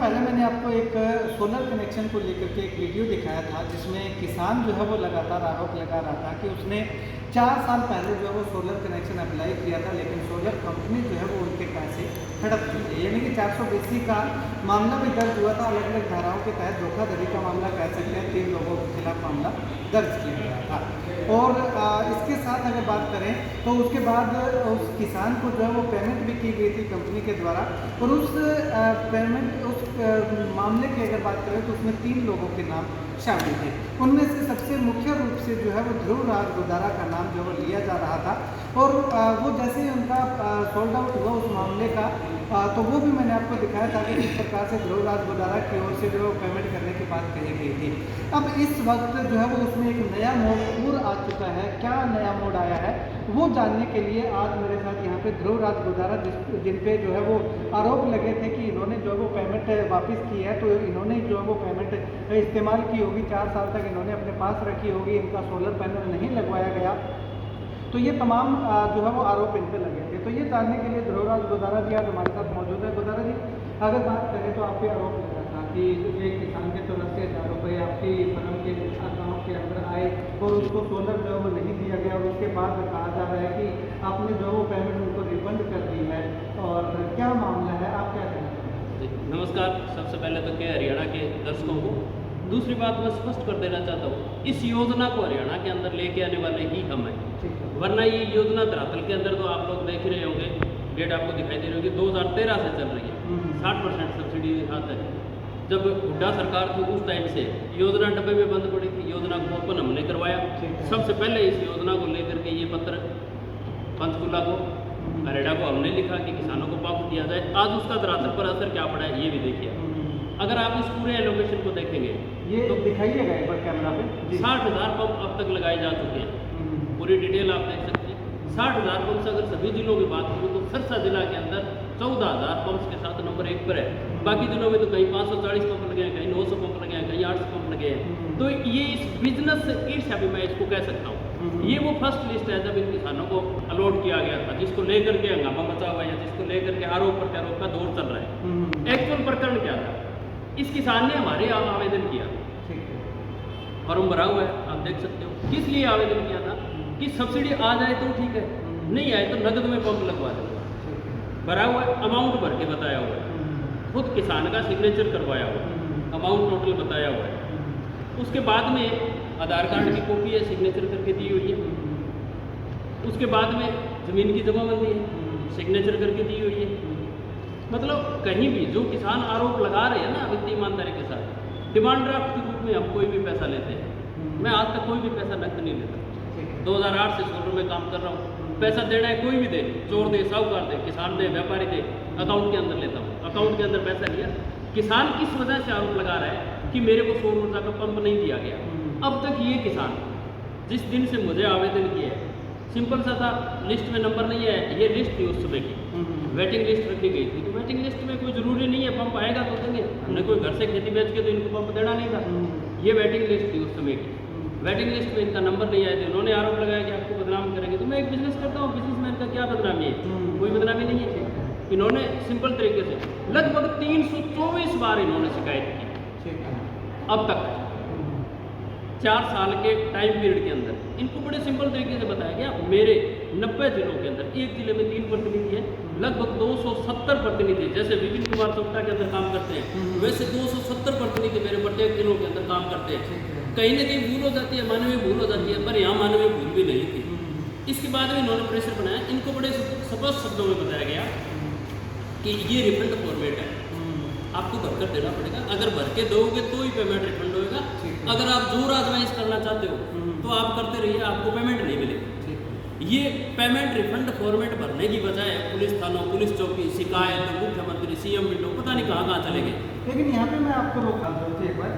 पहले मैंने आपको एक सोलर कनेक्शन को लेकर के एक वीडियो दिखाया था, जिसमें किसान जो है वो लगातार आरोप लगा रहा था कि उसने 4 साल पहले जो है वो सोलर कनेक्शन अप्लाई किया था, लेकिन सोलर कंपनी जो है वो उनके पैसे हड़प दी है। यानी कि 420 का मामला भी दर्ज हुआ था। अलग अलग धाराओं के तहत धोखाधड़ी का मामला कह सकते हैं, 3 लोगों के खिलाफ मामला दर्ज किया गया था। और इसके साथ अगर बात करें तो उसके बाद उस किसान को जो है वो पेमेंट भी की गई थी कंपनी के द्वारा, और उस पेमेंट उस मामले की अगर बात करें तो उसमें 3 लोगों के नाम शामिल थे। उनमें से सबसे मुख्य रूप से जो है वो ध्रुवराज गोदारा का नाम जो वो लिया जा रहा था। और वो जैसे ही उनका सोल्ड आउट हुआ उस मामले का, तो वो भी मैंने आपको दिखाया था कि किस प्रकार से ध्रुवराज गोदारा की ओर से जो पेमेंट करने की बात कही गई थी। अब इस वक्त जो है वो उसमें एक नया मोड़ आ चुका है। क्या नया मोड़ आया है वो जानने के लिए आज मेरे साथ यहाँ पे ध्रुवराज गोदारा जिन पे जो है वो आरोप लगे थे कि इन्होंने जो है वो पेमेंट वापस की है, तो इन्होंने जो है वो पेमेंट इस्तेमाल की होगी, 4 साल तक इन्होंने अपने पास रखी होगी, इनका सोलर पैनल नहीं लगवाया गया, तो ये तमाम जो है वो आरोप इन पे लगे थे। तो ये जानने के लिए ध्रुवराज गोदारा जी आज हमारे साथ मौजूद है। गोदारा जी, अगर बात करें तो आप पे आरोप लगा था कि एक किसान की तरफ से 1000 रुपये आपकी फर्म के अकाउंट के अंदर आए और उसको सोलर जो है वो नहीं दिया गया, और उसके बाद कहा जा रहा है कि आपने जो वो पेमेंट उनको रिफंड कर दी है, और क्या मामला है, आप क्या कहना चाहते हैं? नमस्कार। सबसे पहले तो क्या हरियाणा के दर्शकों को, दूसरी बात मैं स्पष्ट कर देना चाहता हूँ, इस योजना को हरियाणा के अंदर लेके आने वाले ही हम हैं, वरना ये योजना धरातल के अंदर तो आप लोग देख रहे होंगे, डेट आपको दिखाई दे रही होगी, 2013 से चल रही है। 60% सब्सिडी आता है। जब हुड्डा सरकार थी उस टाइम से योजना डब्बे में बंद पड़ी थी, योजना को ओपन हमने करवाया। सबसे पहले इस योजना को लेकर के ये पत्र पंचकुला को, हरियाणा को हमने लिखा कि किसानों को पास दिया जाए। आज उसका धरातल पर असर क्या पड़ा है ये भी देखिए। अगर आप इस पूरे एलोकेशन को देखेंगे, ये तो दिखाइएगा एक बार कैमरा पे। 60,000 पंप अब तक लगाए जा चुके हैं। पूरी डिटेल आप देख सकते हैं। 60,000 पंप से अगर सभी जिलों की बात करूँ तो सिरसा जिला के अंदर 14,000 पंप्स के साथ नंबर 1 पर है। बाकी जिलों में तो कहीं 540 पंप लगे हैं, कहीं 900 पंप लगे हैं, कहीं 800 पंप लगे हैं। तो ये इस बिजनेस ईर्ष्या भी मैं इसको कह सकता हूँ। ये वो फर्स्ट लिस्ट है जब इन किसानों को अलॉट किया गया था, जिसको लेकर के हंगामा मचा हुआ है, जिसको लेकर के आरोप प्रत्यारोप का दौर चल रहा है। एक्चुअल प्रकरण क्या था? इस किसान ने हमारे यहाँ आवेदन किया, फॉर्म भरा हुआ है, आप देख सकते हो। किस लिए आवेदन किया था? कि सब्सिडी आ जाए तो ठीक है, नहीं आए तो नकद में पंप लगवा देगा। भरा हुआ है, अमाउंट भर के बताया हुआ है, खुद किसान का सिग्नेचर करवाया हुआ है, अमाउंट टोटल बताया हुआ है। उसके बाद में आधार कार्ड की कॉपी है, सिग्नेचर करके दी हुई है। उसके बाद में जमीन की जमाबंदी है, सिग्नेचर करके दी हुई है। मतलब कहीं भी जो किसान आरोप लगा रहे हैं ना वित्तीय ईमानदारी के साथ, डिमांड ड्राफ्ट के रूप में हम कोई भी पैसा लेते हैं। मैं आज तक कोई भी पैसा नकद नहीं लेता। 2008 से सोलर में काम कर रहा हूँ। पैसा देना है कोई भी दे, चोर दे, साहूकार दे, किसान दे, व्यापारी दे, अकाउंट के अंदर लेता हूँ। अकाउंट के अंदर पैसा लिया। किसान किस वजह से आरोप लगा रहा है कि मेरे को सौर ऊर्जा का पंप नहीं दिया गया। अब तक ये किसान जिस दिन से मुझे आवेदन किया है, सिंपल सा था, लिस्ट में नंबर नहीं है। ये लिस्ट थी उस समय की, वेटिंग लिस्ट रखी गई थी। तो वेटिंग लिस्ट में कोई ज़रूरी नहीं है पंप आएगा तो देंगे। हमने कोई घर से खेती बेच के तो इनको पंप देना नहीं था। ये वेटिंग लिस्ट थी उस समय की। वेटिंग लिस्ट में इनका नंबर नहीं आया, तो इन्होंने आरोप लगाया कि आपको बदनाम करेंगे। तो मैं एक बिजनेस करता हूँ, बिजनेसमैन का क्या बदनामी है? कोई बदनामी नहीं है। इन्होंने सिंपल तरीके से लगभग 324 बार इन्होंने शिकायत की अब तक 4 साल के टाइम पीरियड के अंदर। इनको बड़े सिंपल तरीके से बताया गया, मेरे 90 जिलों के अंदर, एक जिले में 3 प्रतिनिधि हैं, लगभग 270 प्रतिनिधि जैसे विपिन कुमार चोपड़ा के अंदर काम करते हैं, वैसे 270 प्रतिनिधि मेरे प्रत्येक जिलों के अंदर काम करते हैं। कहीं ना कहीं भूल हो जाती है, मानवीय भूल हो जाती है, पर यहाँ मानवीय भूल भी नहीं थी। इसके बाद में इन्होंने प्रेशर बनाया। इनको बड़े स्पष्ट शब्दों में बताया गया कि ये रिफंड फॉर्मेट है, आपको भरकर देना पड़ेगा। अगर भर के दोगे तो ही पेमेंट रिफंड होगा। अगर आप जोर आजमाइश करना चाहते हो तो आप करते रहिए, आपको पेमेंट नहीं मिलेगी। ये पेमेंट रिफंड फॉर्मेट भरने की बजाय पुलिस थानों, पुलिस चौकी, शिकायत, मुख्यमंत्री, सीएम विंडो, पता नहीं कहाँ चले गए। लेकिन यहाँ पे मैं आपको रोक डालता हूँ एक बार।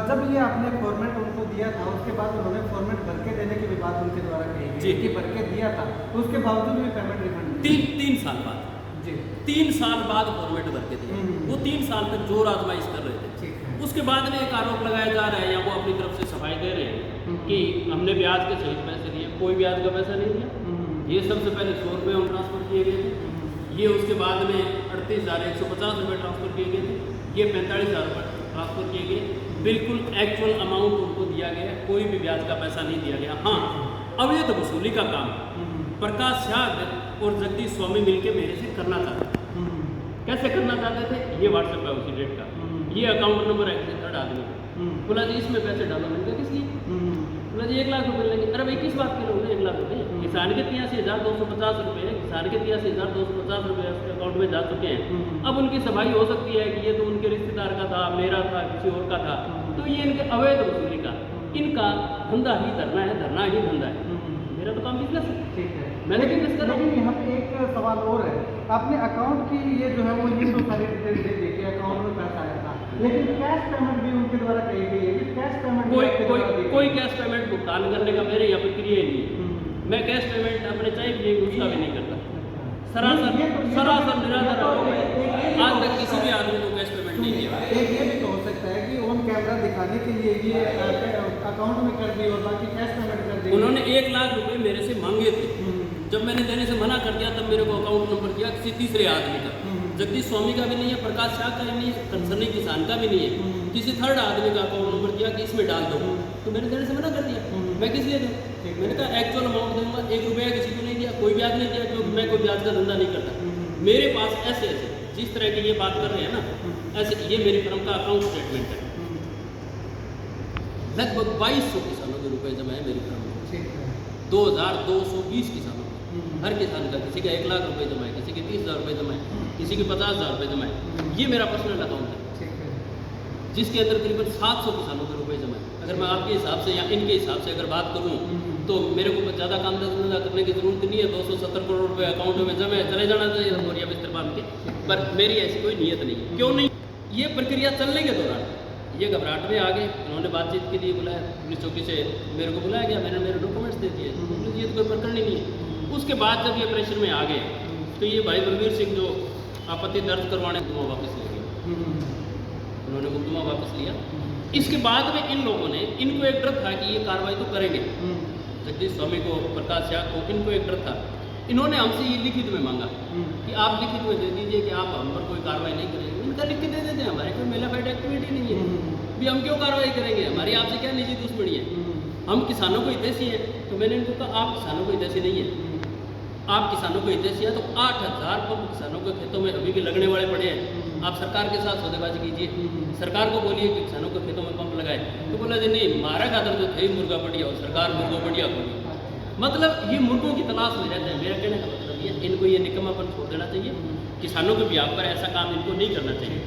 जब ये आपने फॉर्मेट उनको दिया था, उसके बाद उन्होंने फॉर्मेट भर के देने की भी बात उनके द्वारा कही गई कि भर के दिया था, तो उसके बावजूद भी पेमेंट रिफंड 3 साल बाद 3 साल बाद फॉर्मेट भर के दिए। वो 3 साल तक जोर आजमाइश कर रहे थे। उसके बाद में एक आरोप लगाया जा रहा है, या वो अपनी तरफ से सफाई दे रहे हैं कि हमने ब्याज के सहित पैसे दिए। कोई ब्याज का पैसा नहीं दिया। ये सबसे पहले 100 रुपये हम ट्रांसफ़र किए गए थे। ये उसके बाद में 38,150 रुपये ट्रांसफ़र किए गए थे। ये 45,000 रुपये ट्रांसफर किए गए, बिल्कुल एक्चुअल अमाउंट उनको दिया गया, कोई भी ब्याज का पैसा नहीं दिया गया। हाँ, अवैध वसूली का काम प्रकाश शाह और जगदीश स्वामी मिलके मेरे से करना चाहते थे। कैसे करना चाहते थे, ये व्हाट्सएप है उसी डेट का, ये अकाउंट नंबर है थर्ड आदमी का। बोला जी इसमें पैसे डालो, मैंने कहा किस लिए? बोला जी 1 लाख रुपये लेंगे। अरे भाई किस बात के लोग 1 लाख रुपये? किसान के 83,250 रुपये, किसान के 83,250 रुपये उसके अकाउंट में जा चुके हैं। अब उनकी सफाई हो सकती है कि ये तो उनके रिश्तेदार का था, मेरा था, किसी और का था, तो ये इनके अवैध वसूली का, इनका धंधा ही धरना है, धरना ही धंधा है। मेरा तो काम बिजनेस है, ठीक है। मैंने बिजनेस कर रहा हूँ। लेकिन यहाँ पे एक सवाल और है, आपने अकाउंट की ये जो है वो ये तो सारी डिटेल दे दी कि अकाउंट में पैसा आया था, लेकिन कैश पेमेंट भी उनके द्वारा कही गई है कि कैश पेमेंट कोई कैश पेमेंट भुगतान करने का मेरे यहाँ पे क्रिया ही नहीं है। मैं कैश पेमेंट अपने चाहे भी उसका भी नहीं करता। सरासर निराधार आरोप है, आज तक किसी भी आदमी को कैश पेमेंट नहीं किया। एक ये भी तो हो सकता है कि ऑन कैमरा दिखाने के लिए ये अकाउंट में कर दी और बाकी कैश पेमेंट कर दी। उन्होंने 1 लाख रुपए मेरे से मांगे थे, जब मैंने देने से मना कर दिया तब मेरे को अकाउंट नंबर दिया किसी तीसरे आदमी का, जगदीश स्वामी का भी नहीं है, प्रकाश शाह का भी नहीं है, कंसर्निंग किसान का भी नहीं है, किसी थर्ड आदमी का अकाउंट नंबर दिया कि इसमें डाल दो, तो मैंने देने से मना कर दिया। मैं किस लिए दूँ? मैंने कहा एक्चुअल अमाउंट दूंगा, 1 रुपया किसी को नहीं दिया, कोई ब्याज नहीं दिया, क्योंकि मैं कोई ब्याज का धंधा नहीं करता। मेरे पास ऐसे जिस तरह की ये बात कर रहे हैं ना, ऐसे ये मेरी फर्म का अकाउंट स्टेटमेंट है, लगभग 2200 किसानों के रुपए जमा है मेरी फर्म में, 2220 किसानों का, हर किसान का, किसी का 1 लाख रुपए जमा है, किसी के 30,000 रुपये जमा है, किसी के 50,000 रुपये जमा है। ये मेरा पर्सनल अकाउंट है, जिसके अंदर करीबन 700 किसानों के रुपए जमा है। अगर मैं आपके हिसाब से या इनके हिसाब से अगर बात करूं तो मेरे को ज़्यादा काम धंधा करने की जरूरत नहीं है। 270 करोड़ रुपए अकाउंट में जमा है, चले जाना चाहिए बोरिया बिस्तर बांध के, पर मेरी ऐसी कोई नीयत नहीं है। क्यों नहीं? ये प्रक्रिया चलने के दौरान ये घबराहट में आ गए, उन्होंने बातचीत के लिए बुलाया, पुलिस चौकी से मेरे को बुलाया गया, मैंने मेरे डॉक्यूमेंट्स दे दिए, ये तो कोई प्रकरण ही नहीं है। उसके बाद जब ये प्रेशर में आ गए तो ये भाई बलबीर सिंह जो आपत्ति दर्ज करवाने मुकदमा वापस ले लिया, उन्होंने मुकदमा वापस लिया। इसके बाद में इन लोगों ने, इनको एक डर था कि ये कार्रवाई तो करेंगे, जगदीश स्वामी को, प्रकाश शाह को, इनको एक डर था। इन्होंने हमसे ये लिखित में मांगा कि आप लिखित में दे दीजिए कि आप हम पर कोई कार्रवाई नहीं करेंगे। इनका लिख के दे देते हैं, हमारी कोई मेलाफाइड एक्टिविटी नहीं है, भी हम क्यों कार्रवाई करेंगे, हमारी आपसे क्या निजी दुश्मनी है, हम किसानों को हितैषी हैं। तो मैंने इनको कहा आप किसानों को हितैषी नहीं है, आप किसानों को हितैषी है तो 8,000 पंप किसानों के खेतों में अभी भी लगने वाले पड़े हैं, आप सरकार के साथ सौदेबाजी कीजिए, सरकार को बोलिए कि किसानों के खेतों में पंप लगाए। तो बोला जी नहीं, हमारा खातर तो थे मुर्गा बढ़िया और सरकार मुर्गा बढ़िया खोली। मतलब ये मुर्गों की तलाश में रहते हैं। मेरा कहने का मतलब ये, इनको ये निकम्मापन छोड़ देना चाहिए, किसानों के ब्याह पर ऐसा काम इनको नहीं करना चाहिए।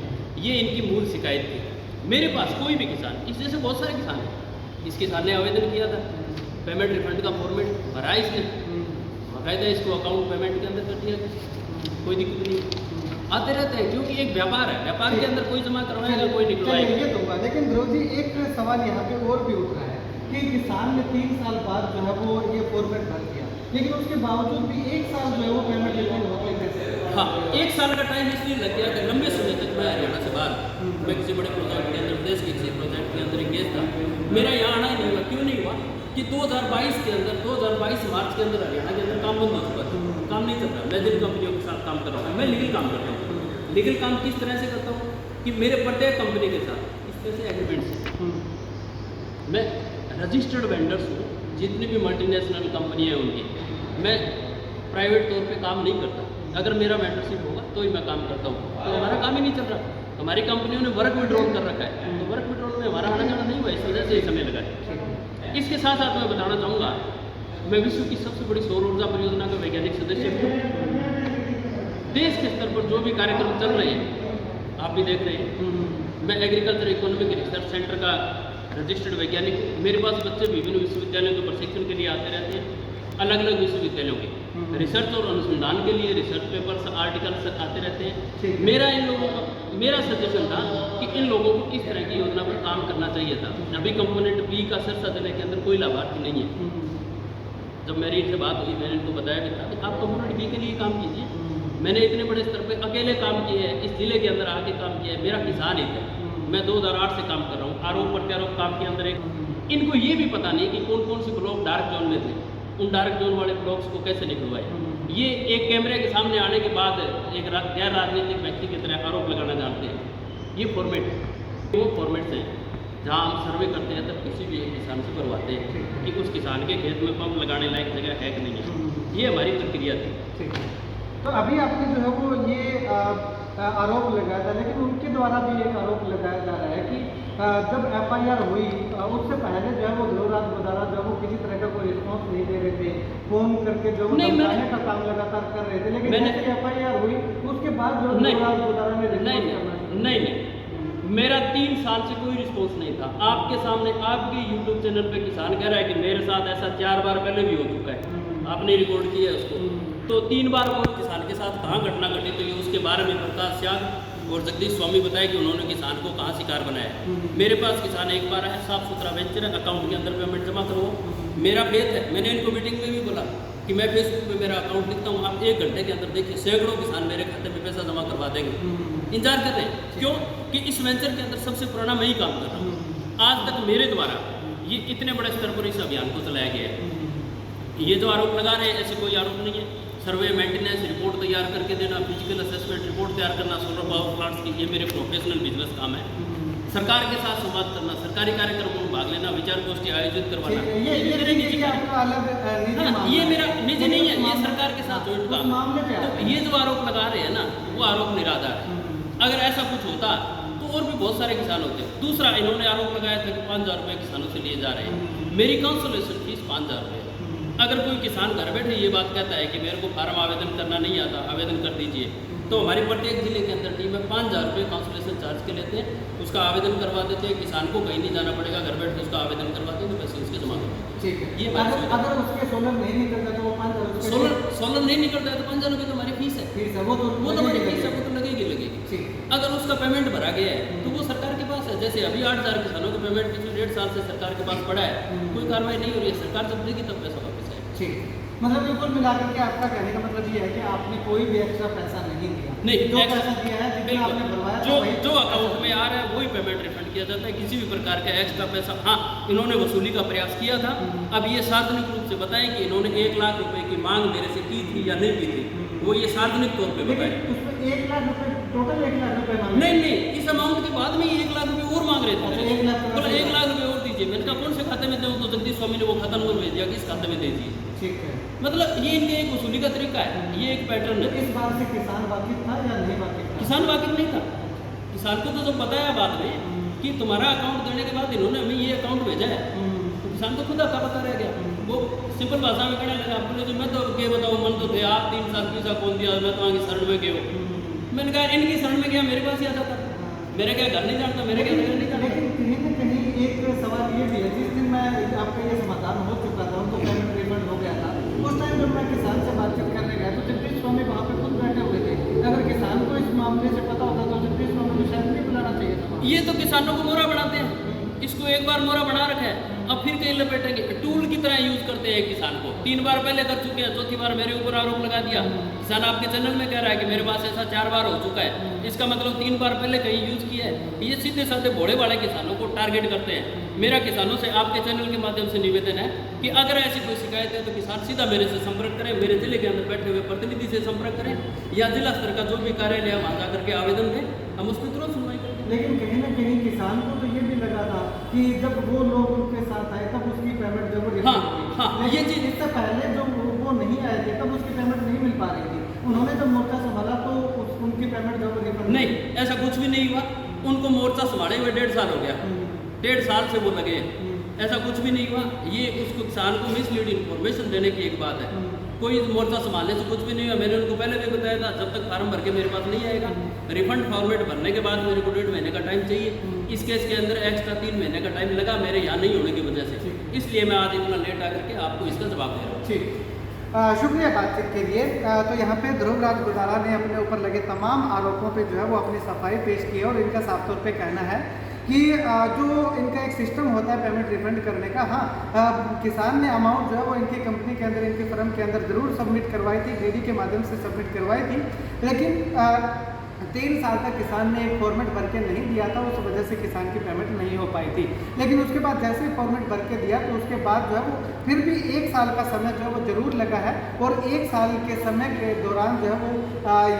ये इनकी मूल शिकायत थी। मेरे पास कोई भी किसान, इस जैसे बहुत सारे किसान हैं, इस किसान ने आवेदन किया था, पेमेंट रिफंड का फॉर्मेट भरा इसने, बाकायदा इसको अकाउंट पेमेंट के अंदर कर दिया, कोई दिक्कत नहीं, आते रहते हैं, क्योंकि एक व्यापार है, व्यापार के अंदर कोई जमा करवाएगा कोई निकलवाएगा। ये दूंगा, लेकिन ध्रुव जी एक सवाल यहाँ पे और भी उठ रहा है कि किसान ने 3 साल बाद जो है वो ये फॉर्मेट भर दिया, लेकिन उसके बावजूद भी 1 साल जो है वो पेमेंट रिफंड होते कैसे? हाँ, 1 साल का टाइम इसलिए लग गया कि लंबे समय तक मैं हरियाणा से बाहर, मैं किसी बड़े प्रोजेक्ट के अंदर, प्रदेश के किसी प्रोजेक्ट के अंदर इंगेज था, मेरा यहाँ आना ही नहीं हुआ। क्यों नहीं हुआ? कि 2022 के अंदर, 2022 मार्च के अंदर हरियाणा के अंदर काम बंद हो चुका था, काम नहीं चल रहा। मैं जिन कंपनियों के साथ काम कर रहा हूँ, मैं लीगल काम करता हूँ। लीगल काम किस तरह से करता हूँ कि मेरे प्रत्येक कंपनी के साथ इस तरह से एग्रीमेंट्स हैं। मैं रजिस्टर्ड वेंडर्स हूँ, जितनी भी मल्टीनेशनल कंपनियाँ हैं उनकी, मैं प्राइवेट तौर पे काम नहीं करता। अगर मेरा वेंडरशिप होगा तो ही मैं काम करता हूँ, तो हमारा काम ही नहीं चल रहा। हमारी कंपनियों ने वर्क विड्रॉल कर रखा है, तो वर्क विड्रॉल में हमारा आना जाना नहीं हुआ, इस वजह से समय लगा है। इसके साथ साथ मैं बताना चाहूँगा, मैं विश्व की सबसे बड़ी सौर ऊर्जा परियोजना का वैज्ञानिक सदस्य हूँ। देश के स्तर पर जो भी कार्यक्रम चल रहे हैं आप भी देख रहे हैं, मैं एग्रीकल्चर इकोनॉमिक रिसर्च सेंटर का रजिस्टर्ड वैज्ञानिक हूँ। मेरे पास बच्चे विभिन्न विश्वविद्यालयों के प्रशिक्षण के लिए आते रहते हैं, अलग अलग विश्वविद्यालयों के रिसर्च और अनुसंधान के लिए रिसर्च पेपर्स, आर्टिकल्स आते रहते हैं। मेरा सजेशन था कि इन लोगों को इस तरह की योजना पर काम करना चाहिए था। अभी कंपोनेंट बी का सिरसा जिले के अंदर कोई लाभार्थी नहीं है। जब मेरी इनसे बात हुई, मैंने इनको बताया भी था कि आप कंपोनेंट बी के लिए काम कीजिए। मैंने इतने बड़े स्तर पे अकेले काम किए हैं, इस जिले के अंदर आके काम किया है, मेरा किसान हित है। मैं 2008 से काम कर रहा हूँ, आरोप प्रत्यारोप काम के अंदर एक इनको ये भी पता नहीं कि कौन कौन से ब्लॉक डार्क जोन में थे, उन डार्क जोन वाले ब्लॉक्स को कैसे निकलवाए। ये एक कैमरे के सामने आने के बाद एक गैर राजनीतिक व्यक्ति की तरह आरोप लगाना जानते हैं। ये फॉर्मेट है, वो फॉर्मेट्स हैं जहाँ हम सर्वे करते हैं तब किसी भी एक किसान से करवाते हैं कि उस किसान के खेत में पंप लगाने लायक जगह है कि नहीं है। ये हमारी प्रक्रिया थी। ठीक है। तो अभी आपने जो है वो ये आरोप लगाया था, लेकिन उनके द्वारा भी एक आरोप लगाया जा रहा है कि जब FIR हुई उससे पहले जो है वो ध्रुवराज गोदारा जो है वो किसी तरह का कोई रिस्पॉन्स नहीं दे रहे थे, फोन करके जो वो धमकाने का काम लगातार कर रहे थे, लेकिन जैसे FIR हुई उसके बाद जो ध्रुवराज गोदारा ने नहीं, मेरा 3 साल से कोई रिस्पॉन्स नहीं था। आपके सामने आपके YouTube चैनल पे किसान कह रहा है कि मेरे साथ ऐसा 4 बार पहले भी हो चुका है, आपने रिकॉर्ड किया है उसको। तो 3 बार वो किसान के साथ कहाँ घटना घटी, तो ये उसके बारे में प्रकाश त्याग और जगदीश स्वामी बताया कि उन्होंने किसान को कहाँ शिकार बनाया। मेरे पास किसान एक बार आया, साफ सुथरा वेंचर है, अकाउंट के अंदर पेमेंट जमा करो, मेरा फेथ है। मैंने इनको मीटिंग में भी बोला कि मैं फेसबुक पे मेरा अकाउंट लिखता हूँ, आप 1 घंटे के अंदर देखिए सैकड़ों किसान मेरे खाते में पैसा जमा करवा देंगे। इंतजार कर रहे हैं, क्यों कि इस वेंचर के अंदर सबसे पुराना मैं ही काम कर रहा हूँ। आज तक मेरे द्वारा ये इतने बड़े स्तर पर इस अभियान को चलाया गया है। ये जो आरोप लगा रहे हैं ऐसे कोई आरोप नहीं है। सर्वे मेंटेनेंस रिपोर्ट तैयार करके देना, फिजिकल असेसमेंट रिपोर्ट तैयार करना सोलर पावर प्लांट्स की, ये मेरे प्रोफेशनल बिजनेस काम है। सरकार के साथ संवाद करना, सरकारी कार्यक्रमों में भाग लेना, विचार गोष्ठी आयोजित करवाना, ये मेरे निजी कार्य। ये मेरा निजी नहीं है, ये सरकार के साथ ज्वाइंट काम है। तो ये जो आरोप लगा रहे हैं ना, वो आरोप निराधार है। अगर ऐसा कुछ होता तो और भी बहुत सारे किसान होते। दूसरा, इन्होंने आरोप लगाया था कि 5,000 रुपये किसानों से लिए जा रहे हैं। मेरी काउंसलेशन फीस 5,000 रुपये। अगर कोई किसान घर बैठे ये बात कहता है कि मेरे को फार्म आवेदन करना नहीं आता, आवेदन कर दीजिए, तो हमारी प्रत्येक जिले के अंदर टीम में 5,000 रुपये काउंसलेशन चार्ज के लेते हैं, उसका आवेदन करवा देते हैं। किसान को कहीं नहीं जाना पड़ेगा, घर बैठ के उसका आवेदन करवाते हैं, तो पैसे उसके जमा करवाते हैं। ठीक है। ये अगर उसके सोलर नहीं निकलता तो वो 5,000 सोलर नहीं निकलता है तो 5,000 रुपये तो हमारी फीस है। वो तो हमारी फीस है, वो तो लगेगी। अगर उसका पेमेंट भरा गया है तो वो सरकार के पास है। जैसे अभी 8,000 किसानों का पेमेंट पिछले 1.5 साल से सरकार के पास पड़ा है, कोई कार्रवाई नहीं हो रही है। सरकार जब देगी तब पैसा वापस आएगा। ठीक, मतलब बिल्कुल मिलाकर के आपका कहने का मतलब ये है कि आपने कोई भी एक्स्ट्रा पैसा नहीं दिया। नहीं, जो पैसा दिया है, जितना आपने भरवाया जो अकाउंट में आ रहा है वही पेमेंट रिफंड किया जाता है। किसी भी प्रकार का एक्स्ट्रा पैसा, हाँ इन्होंने वसूली का प्रयास किया था। अब ये सार्वजनिक रूप से बताएं कि इन्होंने 1 लाख रुपए की मांग मेरे से की थी या नहीं की थी, वो ये सार्वजनिक तौर पे बताएं। उसमें 1 लाख रुपए, टोटल 1 लाख रुपए मांगे? नहीं, इस अमाउंट के बाद में 1 लाख रुपए और मांग रहे थे। 1 लाख बोला 1 लाख रुपए और दीजिए। मैंने कहा कौन से खाते में दूँ? तो जगदीश स्वामी ने वो खाता नंबर भेज दिया कि इस खाते में दे दीजिए। ठीक है, मतलब ये इनके एक वसूली का तरीका है, ये एक पैटर्न है। इस बात से किसान वाकिफ था या नहीं वाकिफ था? किसान वाकिफ नहीं था। किसान को तो जब बताया बाद में कि तुम्हारा अकाउंट देने के बाद इन्होंने हमें ये अकाउंट भेजा है, तो किसान तो खुद आता पता रह गया। वो सिंपल भाषा में कहने लगा, बोले जो मैं तो क्या बताऊँ, मन तो थे आप 3 साल पीछा कौन दिया, मैं तो आगे शरण में गया। मैंने कहा इनकी शरण में गया, मेरे पास ही आ जाता, मेरे क्या घर नहीं जानता, मेरे क्या घर नहीं जानता। लेकिन कहीं न कहीं एक सवाल ये भी है, जिस दिन मैं आपका ये समाधान हो चुका था, उनको पेमेंट रिफंड हो गया था, उस टाइम जब मैं किसान से बातचीत करने गया तो जगदीश स्वामी वहाँ पे खुद बैठे हुए थे। अगर किसान को इस मामले से पता होता तो जगदीश स्वामी को शायद नहीं बुलाना चाहिए था। ये तो किसानों को मोहरा बनाते हैं, इसको एक बार मोहरा बना रखा है, अब फिर कहीं लपेटेंगे। टूल की तरह यूज करते हैं किसान को। 3 बार पहले कर चुके हैं, चौथी बार मेरे ऊपर आरोप लगा दिया। किसान आपके चैनल में कह रहा है कि मेरे पास ऐसा 4 बार हो चुका है, इसका मतलब 3 बार पहले कहीं यूज किया है। ये सीधे साधे भोले वाले किसानों को टारगेट करते हैं। मेरा किसानों से आपके चैनल के माध्यम से निवेदन है कि अगर ऐसी कोई शिकायत है तो किसान सीधा मेरे से संपर्क करें, मेरे जिले के अंदर बैठे हुए प्रतिनिधि से संपर्क करें, या जिला स्तर का जो भी कार्यालय है वहाँ जाकर के आवेदन दें, हम उस पर तुरंत सुनवाई करेंगे। लेकिन कहीं न कहीं किसान को तो ये भी लगा था कि जब वो लोग उनके साथ आए तब उसकी पेमेंट जब ये चीज़ इससे पहले जो वो नहीं आए थे तब उसकी पेमेंट नहीं मिल पा रही थी। उन्होंने जब मोर्चा संभाला तो उनकी पेमेंट जब रिफंड नहीं, ऐसा कुछ भी नहीं हुआ। उनको मोर्चा संभाले हुए 1.5 साल हो गया, 1.5 साल से वो लगे, ऐसा कुछ भी नहीं हुआ। ये उसको किसान को मिसलीड इन्फॉर्मेशन देने की एक बात है। कोई मोर्चा संभालने से कुछ भी नहीं हुआ। मैंने उनको पहले भी बताया था, जब तक फार्म भर के मेरे पास नहीं आएगा, रिफंड फॉर्मेट भरने के बाद मेरे को 1.5 महीने का टाइम चाहिए। इस केस के अंदर एक्स्ट्रा 3 महीने का टाइम लगा मेरे यहाँ नहीं होने की वजह से, इसलिए मैं आज इतना लेट आकर के आपको इसका जवाब दे रहा हूँ। ठीक, शुक्रिया बातचीत के लिए। तो यहाँ पे ध्रुवराज गोदारा ने अपने ऊपर लगे तमाम आरोपों पे जो है वो अपनी सफाई पेश की है, और इनका साफ तौर पे कहना है कि जो इनका एक सिस्टम होता है पेमेंट रिफंड करने का, हाँ किसान ने अमाउंट जो है वो इनकी कंपनी के अंदर, इनकी फर्म के अंदर ज़रूर सबमिट करवाई थी, डीडी के माध्यम से सबमिट करवाई थी, लेकिन 3 साल तक किसान ने एक फॉर्मेट भर के नहीं दिया था, उस वजह से किसान की पेमेंट नहीं हो पाई थी। लेकिन उसके बाद जैसे ही फॉर्मेट भर के दिया तो उसके बाद जो है वो फिर भी 1 साल का समय जो है वो ज़रूर लगा है, और 1 साल के समय के दौरान जो है वो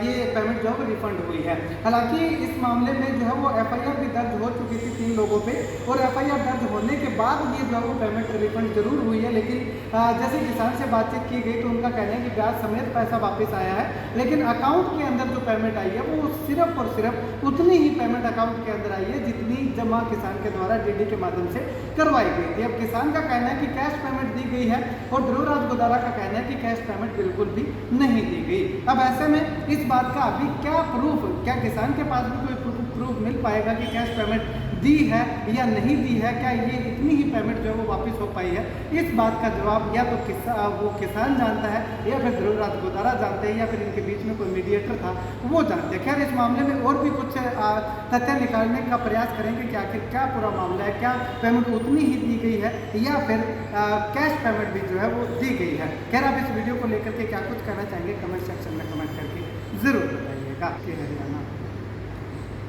ये पेमेंट जो है वो रिफंड हुई है। हालांकि इस मामले में जो है वो FIR भी दर्ज हो चुकी थी 3 लोगों पे, और FIR दर्ज होने के बाद ये जो है वो पेमेंट रिफंड जरूर हुई है। लेकिन जैसे किसान से बातचीत की गई तो उनका कहना है कि ब्याज समेत पैसा वापस आया है, लेकिन अकाउंट के अंदर जो पेमेंट आई है वो सिर्फ और सिर्फ उतनी ही पेमेंट अकाउंट के अंदर आई है जितनी जमा किसान के द्वारा DD के माध्यम से करवाई गई थी। अब किसान का कहना है कि कैश पेमेंट दी गई है, और ध्रुवराज गोदारा का कहना है कि कैश पेमेंट बिल्कुल भी नहीं दी गई। अब ऐसे में इस बात का अभी क्या प्रूफ, क्या किसान के पास भी कोई प्रूफ मिल पाएगा कि कैश पेमेंट दी है या नहीं दी है, क्या ये इतनी ही पेमेंट जो है वो वापस हो पाई है, इस बात का जवाब या तो किसान जानता है, या फिर ध्रुवराज गोदारा जानते हैं, या फिर इनके बीच में कोई मीडिएटर था वो जानते हैं। खैर, इस मामले में और भी कुछ तथ्य निकालने का प्रयास करेंगे कि आखिर क्या पूरा मामला है, क्या पेमेंट उतनी ही दी गई है या फिर कैश पेमेंट भी जो है वो दी गई है। खैर, आप इस वीडियो को लेकर के क्या कुछ कहना चाहेंगे, कमेंट सेक्शन में कमेंट करके ज़रूर बताइएगा। हरियाणा।